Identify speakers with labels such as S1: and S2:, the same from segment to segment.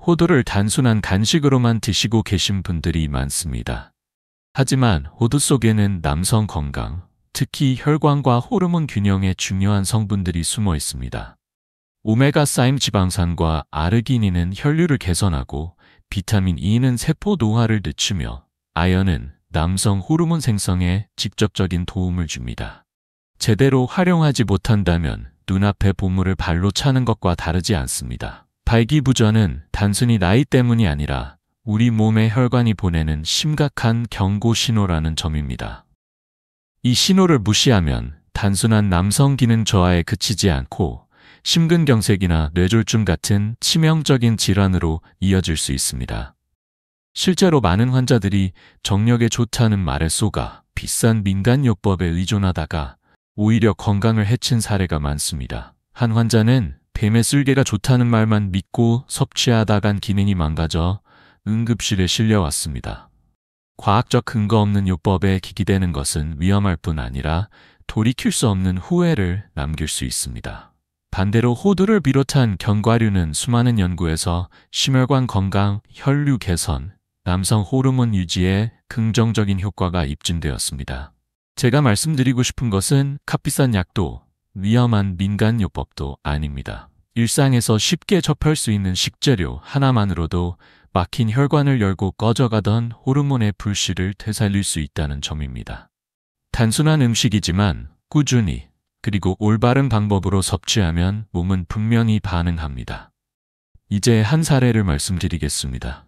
S1: 호두를 단순한 간식으로만 드시고 계신 분들이 많습니다. 하지만 호두 속에는 남성 건강, 특히 혈관과 호르몬 균형에 중요한 성분들이 숨어 있습니다. 오메가3 지방산과 아르기닌은 혈류를 개선하고 비타민 E는 세포 노화를 늦추며 아연은 남성 호르몬 생성에 직접적인 도움을 줍니다. 제대로 활용하지 못한다면 눈앞의 보물을 발로 차는 것과 다르지 않습니다. 발기부전은 단순히 나이 때문이 아니라 우리 몸의 혈관이 보내는 심각한 경고 신호라는 점입니다. 이 신호를 무시하면 단순한 남성 기능 저하에 그치지 않고 심근경색이나 뇌졸중 같은 치명적인 질환으로 이어질 수 있습니다. 실제로 많은 환자들이 정력에 좋다는 말에 속아 비싼 민간요법에 의존하다가 오히려 건강을 해친 사례가 많습니다. 한 환자는 뱀의 쓸개가 좋다는 말만 믿고 섭취하다간 기능이 망가져 응급실에 실려왔습니다. 과학적 근거 없는 요법에 기기되는 것은 위험할 뿐 아니라 돌이킬 수 없는 후회를 남길 수 있습니다. 반대로 호두를 비롯한 견과류는 수많은 연구에서 심혈관 건강, 혈류 개선, 남성 호르몬 유지에 긍정적인 효과가 입증되었습니다. 제가 말씀드리고 싶은 것은 값비싼 약도 위험한 민간요법도 아닙니다. 일상에서 쉽게 접할 수 있는 식재료 하나만으로도 막힌 혈관을 열고 꺼져가던 호르몬의 불씨를 되살릴 수 있다는 점입니다. 단순한 음식이지만 꾸준히 그리고 올바른 방법으로 섭취하면 몸은 분명히 반응합니다. 이제 한 사례를 말씀드리겠습니다.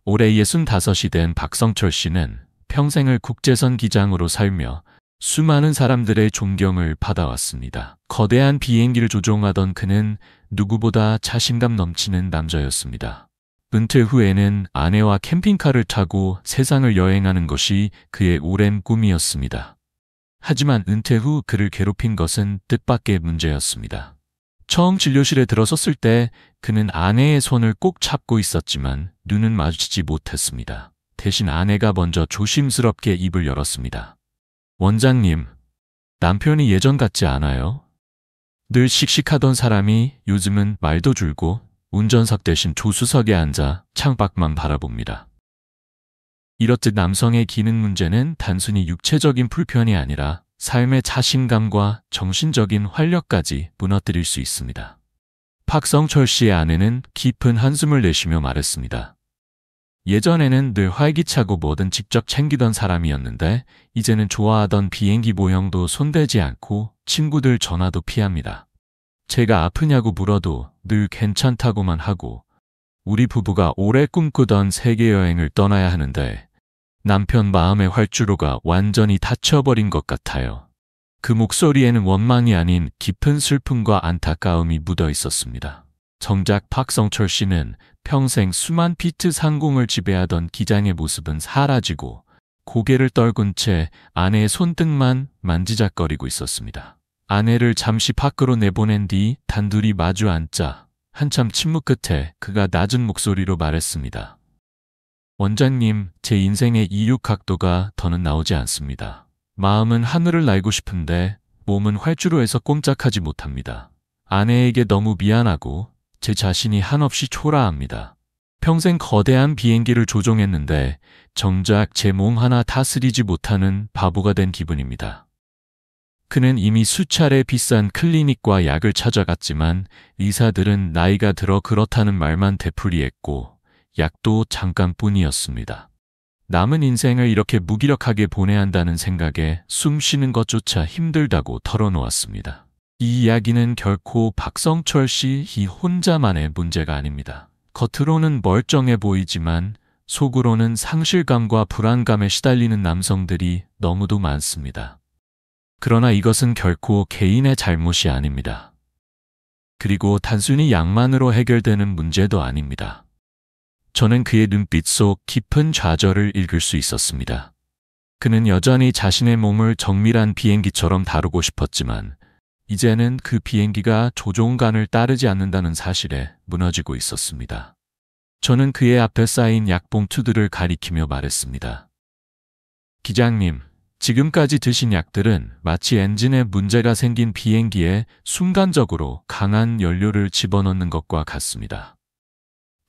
S1: 올해 65이 된 박성철 씨는 평생을 국제선 기장으로 살며 수많은 사람들의 존경을 받아왔습니다. 거대한 비행기를 조종하던 그는 누구보다 자신감 넘치는 남자였습니다. 은퇴 후에는 아내와 캠핑카를 타고 세상을 여행하는 것이 그의 오랜 꿈이었습니다. 하지만 은퇴 후 그를 괴롭힌 것은 뜻밖의 문제였습니다. 처음 진료실에 들어섰을 때 그는 아내의 손을 꼭 잡고 있었지만 눈은 마주치지 못했습니다. 대신 아내가 먼저 조심스럽게 입을 열었습니다. 원장님, 남편이 예전 같지 않아요? 늘 씩씩하던 사람이 요즘은 말도 줄고 운전석 대신 조수석에 앉아 창밖만 바라봅니다. 이렇듯 남성의 기능 문제는 단순히 육체적인 불편이 아니라 삶의 자신감과 정신적인 활력까지 무너뜨릴 수 있습니다. 박성철 씨의 아내는 깊은 한숨을 내쉬며 말했습니다. 예전에는 늘 활기차고 뭐든 직접 챙기던 사람이었는데 이제는 좋아하던 비행기 모형도 손대지 않고 친구들 전화도 피합니다. 제가 아프냐고 물어도 늘 괜찮다고만 하고 우리 부부가 오래 꿈꾸던 세계여행을 떠나야 하는데 남편 마음의 활주로가 완전히 닫혀버린 것 같아요. 그 목소리에는 원망이 아닌 깊은 슬픔과 안타까움이 묻어 있었습니다. 정작 박성철 씨는 평생 수만 피트 상공을 지배하던 기장의 모습은 사라지고 고개를 떨군 채 아내의 손등만 만지작거리고 있었습니다. 아내를 잠시 밖으로 내보낸 뒤 단둘이 마주 앉자 한참 침묵 끝에 그가 낮은 목소리로 말했습니다. 원장님, 제 인생의 이륙 각도가 더는 나오지 않습니다. 마음은 하늘을 날고 싶은데 몸은 활주로에서 꼼짝하지 못합니다. 아내에게 너무 미안하고 제 자신이 한없이 초라합니다. 평생 거대한 비행기를 조종했는데 정작 제 몸 하나 다스리지 못하는 바보가 된 기분입니다. 그는 이미 수차례 비싼 클리닉과 약을 찾아갔지만 의사들은 나이가 들어 그렇다는 말만 되풀이했고 약도 잠깐뿐이었습니다. 남은 인생을 이렇게 무기력하게 보내야 한다는 생각에 숨 쉬는 것조차 힘들다고 털어놓았습니다. 이 이야기는 결코 박성철 씨 혼자만의 문제가 아닙니다. 겉으로는 멀쩡해 보이지만 속으로는 상실감과 불안감에 시달리는 남성들이 너무도 많습니다. 그러나 이것은 결코 개인의 잘못이 아닙니다. 그리고 단순히 약만으로 해결되는 문제도 아닙니다. 저는 그의 눈빛 속 깊은 좌절을 읽을 수 있었습니다. 그는 여전히 자신의 몸을 정밀한 비행기처럼 다루고 싶었지만 이제는 그 비행기가 조종관을 따르지 않는다는 사실에 무너지고 있었습니다. 저는 그의 앞에 쌓인 약봉투들을 가리키며 말했습니다. 기장님, 지금까지 드신 약들은 마치 엔진에 문제가 생긴 비행기에 순간적으로 강한 연료를 집어넣는 것과 같습니다.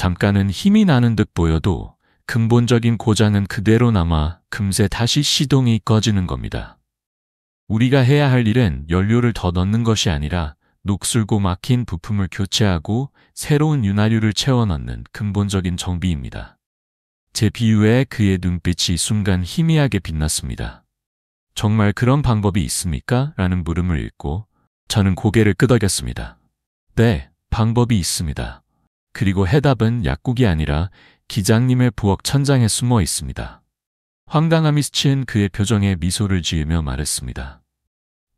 S1: 잠깐은 힘이 나는 듯 보여도 근본적인 고장은 그대로 남아 금세 다시 시동이 꺼지는 겁니다. 우리가 해야 할 일은 연료를 더 넣는 것이 아니라 녹슬고 막힌 부품을 교체하고 새로운 윤활유를 채워 넣는 근본적인 정비입니다. 제 비유에 그의 눈빛이 순간 희미하게 빛났습니다. 정말 그런 방법이 있습니까? 라는 물음을 읽고 저는 고개를 끄덕였습니다. 네, 방법이 있습니다. 그리고 해답은 약국이 아니라 기장님의 부엌 천장에 숨어 있습니다. 황당함이 스친 그의 표정에 미소를 지으며 말했습니다.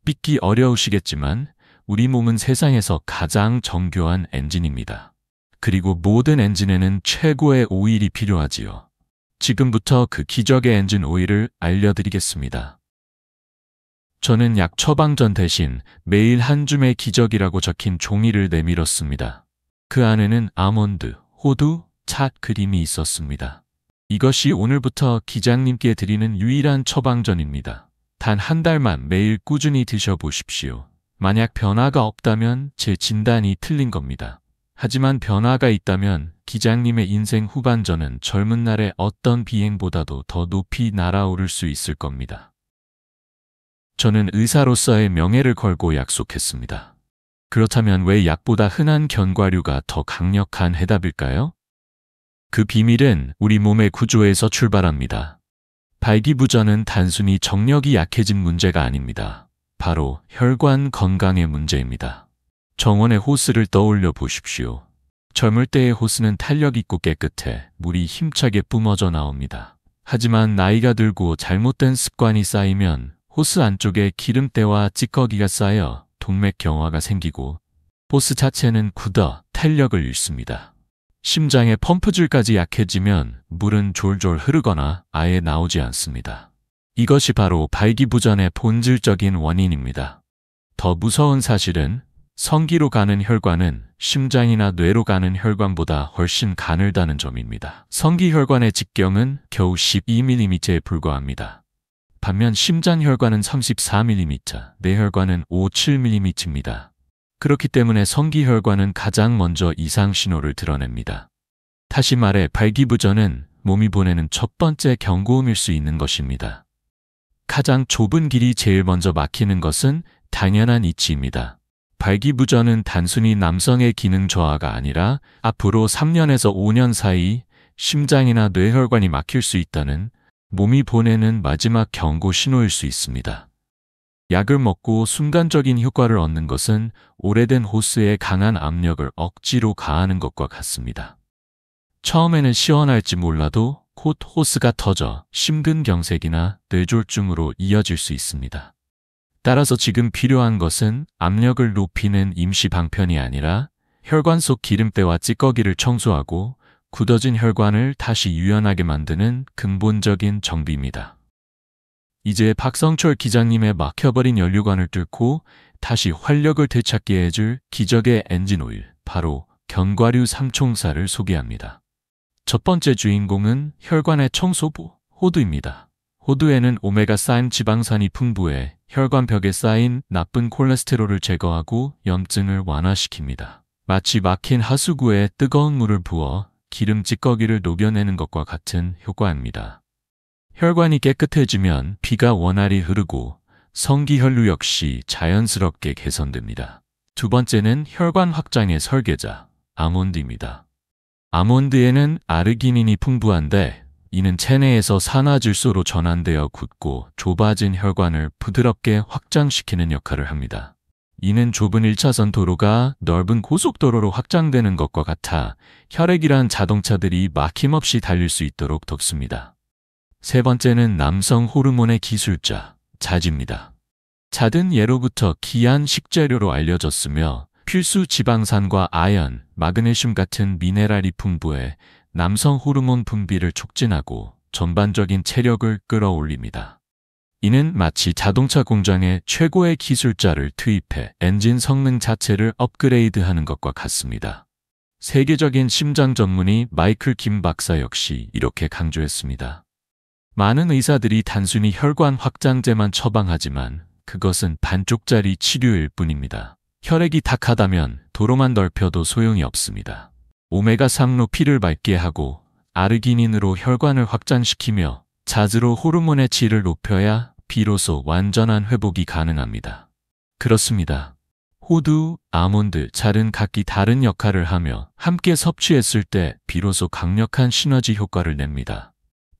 S1: 믿기 어려우시겠지만 우리 몸은 세상에서 가장 정교한 엔진입니다. 그리고 모든 엔진에는 최고의 오일이 필요하지요. 지금부터 그 기적의 엔진 오일을 알려드리겠습니다. 저는 약 처방전 대신 매일 한 줌의 기적이라고 적힌 종이를 내밀었습니다. 그 안에는 아몬드, 호두, 찻 그림이 있었습니다. 이것이 오늘부터 기장님께 드리는 유일한 처방전입니다. 단 한 달만 매일 꾸준히 드셔보십시오. 만약 변화가 없다면 제 진단이 틀린 겁니다. 하지만 변화가 있다면 기장님의 인생 후반전은 젊은 날의 어떤 비행보다도 더 높이 날아오를 수 있을 겁니다. 저는 의사로서의 명예를 걸고 약속했습니다. 그렇다면 왜 약보다 흔한 견과류가 더 강력한 해답일까요? 그 비밀은 우리 몸의 구조에서 출발합니다. 발기부전은 단순히 정력이 약해진 문제가 아닙니다. 바로 혈관 건강의 문제입니다. 정원의 호스를 떠올려 보십시오. 젊을 때의 호스는 탄력 있고 깨끗해 물이 힘차게 뿜어져 나옵니다. 하지만 나이가 들고 잘못된 습관이 쌓이면 호스 안쪽에 기름때와 찌꺼기가 쌓여 동맥경화가 생기고 호스 자체는 굳어 탄력을 잃습니다. 심장의 펌프줄까지 약해지면 물은 졸졸 흐르거나 아예 나오지 않습니다. 이것이 바로 발기부전의 본질적인 원인입니다. 더 무서운 사실은 성기로 가는 혈관은 심장이나 뇌로 가는 혈관보다 훨씬 가늘다는 점입니다. 성기혈관의 직경은 겨우 12mm에 불과합니다. 반면 심장혈관은 34mm, 뇌혈관은 57mm입니다. 그렇기 때문에 성기혈관은 가장 먼저 이상 신호를 드러냅니다. 다시 말해 발기부전은 몸이 보내는 첫 번째 경고음일 수 있는 것입니다. 가장 좁은 길이 제일 먼저 막히는 것은 당연한 이치입니다. 발기부전은 단순히 남성의 기능 저하가 아니라 앞으로 3년에서 5년 사이 심장이나 뇌혈관이 막힐 수 있다는 몸이 보내는 마지막 경고 신호일 수 있습니다. 약을 먹고 순간적인 효과를 얻는 것은 오래된 호스에 강한 압력을 억지로 가하는 것과 같습니다. 처음에는 시원할지 몰라도 곧 호스가 터져 심근경색이나 뇌졸중으로 이어질 수 있습니다. 따라서 지금 필요한 것은 압력을 높이는 임시 방편이 아니라 혈관 속 기름때와 찌꺼기를 청소하고 굳어진 혈관을 다시 유연하게 만드는 근본적인 정비입니다. 이제 박성철 기장님의 막혀버린 연료관을 뚫고 다시 활력을 되찾게 해줄 기적의 엔진 오일, 바로 견과류 삼총사를 소개합니다. 첫 번째 주인공은 혈관의 청소부, 호두입니다. 호두에는 오메가3 지방산이 풍부해 혈관벽에 쌓인 나쁜 콜레스테롤을 제거하고 염증을 완화시킵니다. 마치 막힌 하수구에 뜨거운 물을 부어 기름 찌꺼기를 녹여내는 것과 같은 효과입니다. 혈관이 깨끗해지면 피가 원활히 흐르고 성기혈류 역시 자연스럽게 개선됩니다. 두 번째는 혈관 확장의 설계자, 아몬드입니다. 아몬드에는 아르기닌이 풍부한데 이는 체내에서 산화질소로 전환되어 굳고 좁아진 혈관을 부드럽게 확장시키는 역할을 합니다. 이는 좁은 1차선 도로가 넓은 고속도로로 확장되는 것과 같아 혈액이란 자동차들이 막힘없이 달릴 수 있도록 돕습니다. 세 번째는 남성 호르몬의 기술자, 잣입니다. 잣은 예로부터 귀한 식재료로 알려졌으며 필수 지방산과 아연, 마그네슘 같은 미네랄이 풍부해 남성 호르몬 분비를 촉진하고 전반적인 체력을 끌어올립니다. 이는 마치 자동차 공장에 최고의 기술자를 투입해 엔진 성능 자체를 업그레이드하는 것과 같습니다. 세계적인 심장 전문의 마이클 김 박사 역시 이렇게 강조했습니다. 많은 의사들이 단순히 혈관 확장제만 처방하지만 그것은 반쪽짜리 치료일 뿐입니다. 혈액이 탁하다면 도로만 넓혀도 소용이 없습니다. 오메가3로 피를 맑게 하고 아르기닌으로 혈관을 확장시키며 잣으로 호르몬의 질을 높여야 비로소 완전한 회복이 가능합니다. 그렇습니다. 호두, 아몬드, 잣은 각기 다른 역할을 하며 함께 섭취했을 때 비로소 강력한 시너지 효과를 냅니다.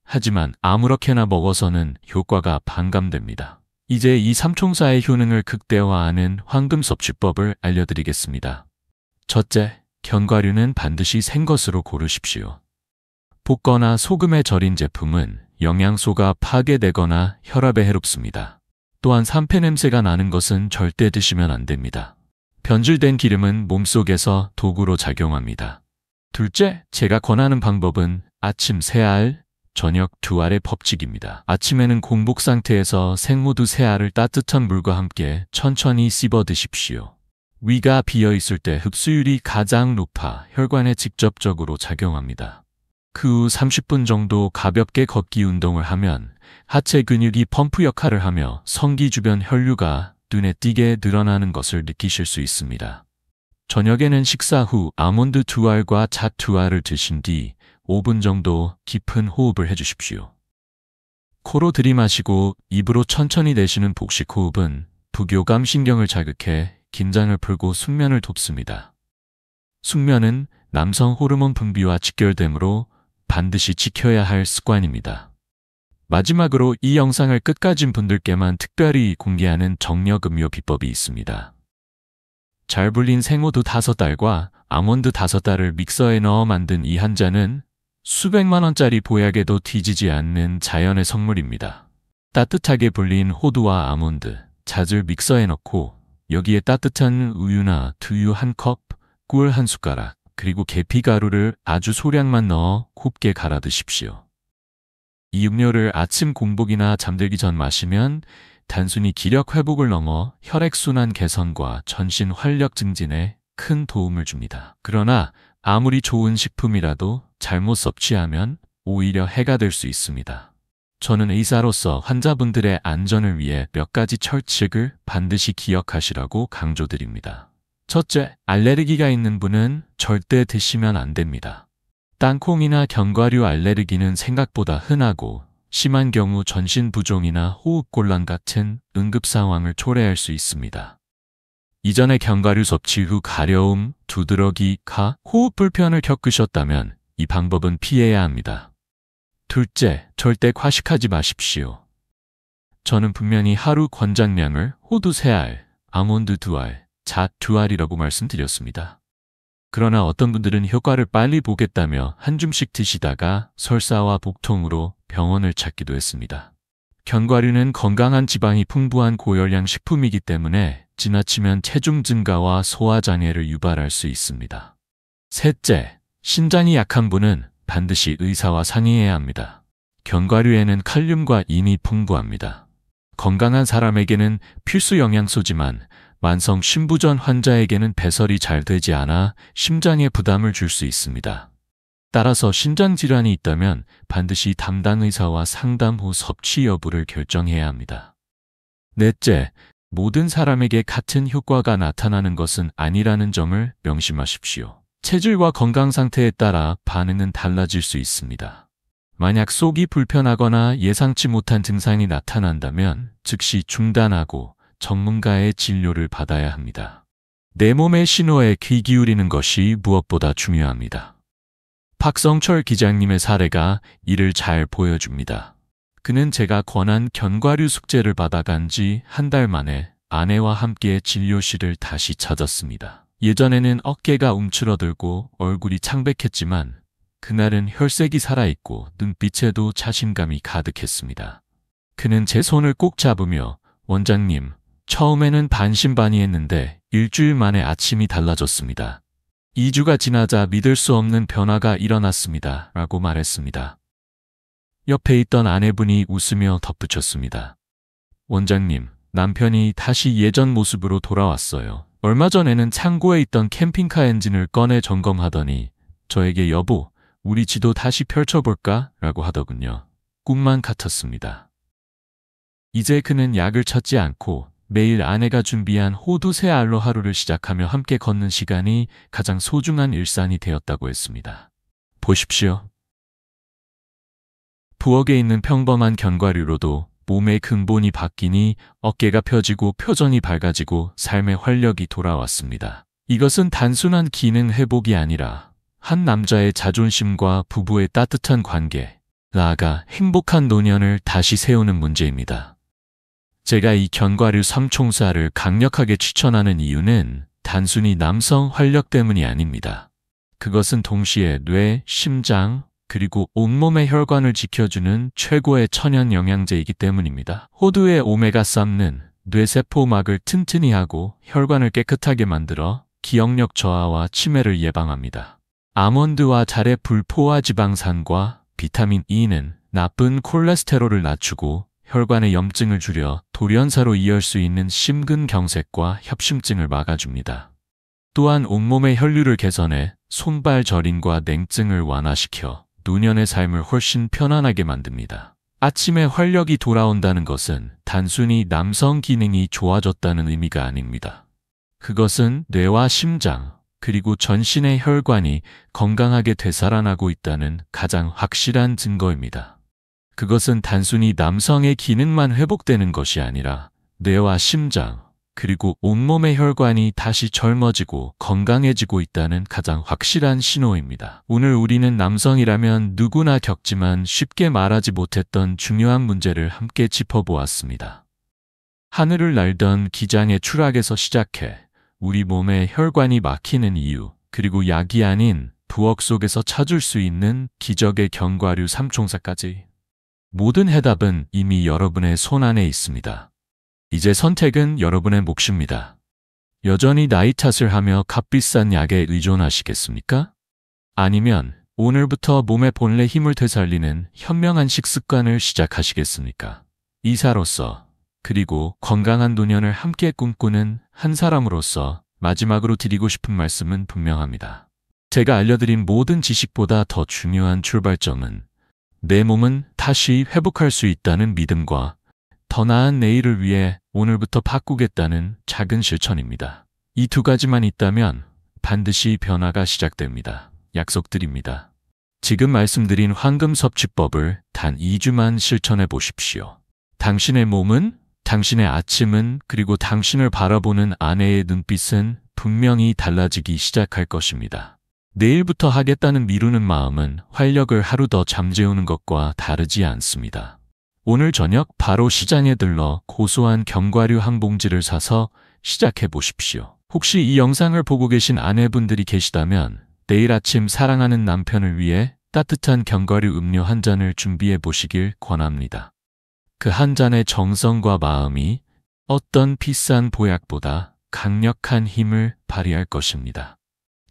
S1: 하지만 아무렇게나 먹어서는 효과가 반감됩니다. 이제 이 삼총사의 효능을 극대화하는 황금 섭취법을 알려드리겠습니다. 첫째, 견과류는 반드시 생것으로 고르십시오. 볶거나 소금에 절인 제품은 영양소가 파괴되거나 혈압에 해롭습니다. 또한 산패 냄새가 나는 것은 절대 드시면 안 됩니다. 변질된 기름은 몸속에서 독으로 작용합니다. 둘째, 제가 권하는 방법은 아침 3알, 저녁 2알의 법칙입니다. 아침에는 공복 상태에서 생호두 3알을 따뜻한 물과 함께 천천히 씹어 드십시오. 위가 비어 있을 때 흡수율이 가장 높아 혈관에 직접적으로 작용합니다. 그 후 30분 정도 가볍게 걷기 운동을 하면 하체 근육이 펌프 역할을 하며 성기 주변 혈류가 눈에 띄게 늘어나는 것을 느끼실 수 있습니다. 저녁에는 식사 후 아몬드 2알과 잣 2알을 드신 뒤 5분 정도 깊은 호흡을 해주십시오. 코로 들이마시고 입으로 천천히 내쉬는 복식 호흡은 부교감 신경을 자극해 긴장을 풀고 숙면을 돕습니다. 숙면은 남성 호르몬 분비와 직결되므로 반드시 지켜야 할 습관입니다. 마지막으로 이 영상을 끝까지 분들께만 특별히 공개하는 정력 음료 비법이 있습니다. 잘 불린 생호두 5달과 아몬드 5달을 믹서에 넣어 만든 이 한 잔은 수백만 원짜리 보약에도 뒤지지 않는 자연의 선물입니다. 따뜻하게 불린 호두와 아몬드, 잣을 믹서에 넣고 여기에 따뜻한 우유나 두유 1컵, 꿀 1숟가락, 그리고 계피가루를 아주 소량만 넣어 곱게 갈아 드십시오. 이 음료를 아침 공복이나 잠들기 전 마시면 단순히 기력 회복을 넘어 혈액순환 개선과 전신 활력 증진에 큰 도움을 줍니다. 그러나 아무리 좋은 식품이라도 잘못 섭취하면 오히려 해가 될 수 있습니다. 저는 의사로서 환자분들의 안전을 위해 몇 가지 철칙을 반드시 기억하시라고 강조드립니다. 첫째, 알레르기가 있는 분은 절대 드시면 안 됩니다. 땅콩이나 견과류 알레르기는 생각보다 흔하고 심한 경우 전신 부종이나 호흡곤란 같은 응급 상황을 초래할 수 있습니다. 이전에 견과류 섭취 후 가려움, 두드러기, 호흡 불편을 겪으셨다면 이 방법은 피해야 합니다. 둘째, 절대 과식하지 마십시오. 저는 분명히 하루 권장량을 호두 3알, 아몬드 2알, 잣 2알이라고 말씀드렸습니다. 그러나 어떤 분들은 효과를 빨리 보겠다며 한 줌씩 드시다가 설사와 복통으로 병원을 찾기도 했습니다. 견과류는 건강한 지방이 풍부한 고열량 식품이기 때문에 지나치면 체중 증가와 소화장애를 유발할 수 있습니다. 셋째, 신장이 약한 분은 반드시 의사와 상의해야 합니다. 견과류에는 칼륨과 인이 풍부합니다. 건강한 사람에게는 필수 영양소지만 만성 심부전 환자에게는 배설이 잘 되지 않아 심장에 부담을 줄 수 있습니다. 따라서 신장질환이 있다면 반드시 담당 의사와 상담 후 섭취 여부를 결정해야 합니다. 넷째, 모든 사람에게 같은 효과가 나타나는 것은 아니라는 점을 명심하십시오. 체질과 건강 상태에 따라 반응은 달라질 수 있습니다. 만약 속이 불편하거나 예상치 못한 증상이 나타난다면 즉시 중단하고 전문가의 진료를 받아야 합니다. 내 몸의 신호에 귀 기울이는 것이 무엇보다 중요합니다. 박성철 기장님의 사례가 이를 잘 보여줍니다. 그는 제가 권한 견과류 숙제를 받아간 지 한 달 만에 아내와 함께 진료실을 다시 찾았습니다. 예전에는 어깨가 움츠러들고 얼굴이 창백했지만 그날은 혈색이 살아있고 눈빛에도 자신감이 가득했습니다. 그는 제 손을 꼭 잡으며 원장님, 처음에는 반신반의했는데 일주일 만에 아침이 달라졌습니다. 2주가 지나자 믿을 수 없는 변화가 일어났습니다. 라고 말했습니다. 옆에 있던 아내분이 웃으며 덧붙였습니다. 원장님, 남편이 다시 예전 모습으로 돌아왔어요. 얼마 전에는 창고에 있던 캠핑카 엔진을 꺼내 점검하더니 저에게 여보, 우리 지도 다시 펼쳐볼까? 라고 하더군요. 꿈만 같았습니다. 이제 그는 약을 찾지 않고 매일 아내가 준비한 호두 새 알로 하루를 시작하며 함께 걷는 시간이 가장 소중한 일상이 되었다고 했습니다. 보십시오. 부엌에 있는 평범한 견과류로도 몸의 근본이 바뀌니 어깨가 펴지고 표정이 밝아지고 삶의 활력이 돌아왔습니다. 이것은 단순한 기능 회복이 아니라 한 남자의 자존심과 부부의 따뜻한 관계, 나아가 행복한 노년을 다시 세우는 문제입니다. 제가 이 견과류 3총사를 강력하게 추천하는 이유는 단순히 남성 활력 때문이 아닙니다. 그것은 동시에 뇌, 심장, 그리고 온몸의 혈관을 지켜주는 최고의 천연 영양제이기 때문입니다. 호두의 오메가3는 뇌세포막을 튼튼히 하고 혈관을 깨끗하게 만들어 기억력 저하와 치매를 예방합니다. 아몬드와 잘의 불포화 지방산과 비타민 E는 나쁜 콜레스테롤을 낮추고 혈관의 염증을 줄여 돌연사로 이을 수 있는 심근경색과 협심증을 막아줍니다. 또한 온몸의 혈류를 개선해 손발 저림과 냉증을 완화시켜 노년의 삶을 훨씬 편안하게 만듭니다. 아침에 활력이 돌아온다는 것은 단순히 남성 기능이 좋아졌다는 의미가 아닙니다. 그것은 뇌와 심장, 그리고 전신의 혈관이 건강하게 되살아나고 있다는 가장 확실한 증거입니다. 그것은 단순히 남성의 기능만 회복되는 것이 아니라 뇌와 심장, 그리고 온몸의 혈관이 다시 젊어지고 건강해지고 있다는 가장 확실한 신호입니다. 오늘 우리는 남성이라면 누구나 겪지만 쉽게 말하지 못했던 중요한 문제를 함께 짚어보았습니다. 하늘을 날던 기장의 추락에서 시작해 우리 몸의 혈관이 막히는 이유, 그리고 약이 아닌 부엌 속에서 찾을 수 있는 기적의 견과류 3총사까지. 모든 해답은 이미 여러분의 손 안에 있습니다. 이제 선택은 여러분의 몫입니다. 여전히 나이 탓을 하며 값비싼 약에 의존하시겠습니까? 아니면 오늘부터 몸의 본래 힘을 되살리는 현명한 식습관을 시작하시겠습니까? 이사로서, 그리고 건강한 노년을 함께 꿈꾸는 한 사람으로서 마지막으로 드리고 싶은 말씀은 분명합니다. 제가 알려드린 모든 지식보다 더 중요한 출발점은 내 몸은 다시 회복할 수 있다는 믿음과 더 나은 내일을 위해 오늘부터 바꾸겠다는 작은 실천입니다. 이 두 가지만 있다면 반드시 변화가 시작됩니다. 약속드립니다. 지금 말씀드린 황금 섭취법을 단 2주만 실천해 보십시오. 당신의 몸은, 당신의 아침은, 그리고 당신을 바라보는 아내의 눈빛은 분명히 달라지기 시작할 것입니다. 내일부터 하겠다는 미루는 마음은 활력을 하루 더 잠재우는 것과 다르지 않습니다. 오늘 저녁 바로 시장에 들러 고소한 견과류 한 봉지를 사서 시작해 보십시오. 혹시 이 영상을 보고 계신 아내분들이 계시다면 내일 아침 사랑하는 남편을 위해 따뜻한 견과류 음료 한 잔을 준비해 보시길 권합니다. 그 한 잔의 정성과 마음이 어떤 비싼 보약보다 강력한 힘을 발휘할 것입니다.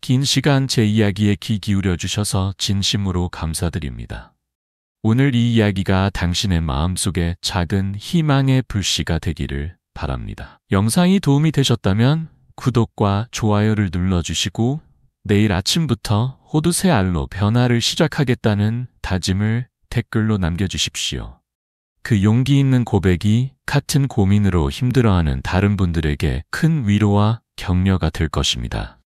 S1: 긴 시간 제 이야기에 귀 기울여 주셔서 진심으로 감사드립니다. 오늘 이 이야기가 당신의 마음속에 작은 희망의 불씨가 되기를 바랍니다. 영상이 도움이 되셨다면 구독과 좋아요를 눌러주시고 내일 아침부터 호두 새 알로 변화를 시작하겠다는 다짐을 댓글로 남겨주십시오. 그 용기 있는 고백이 같은 고민으로 힘들어하는 다른 분들에게 큰 위로와 격려가 될 것입니다.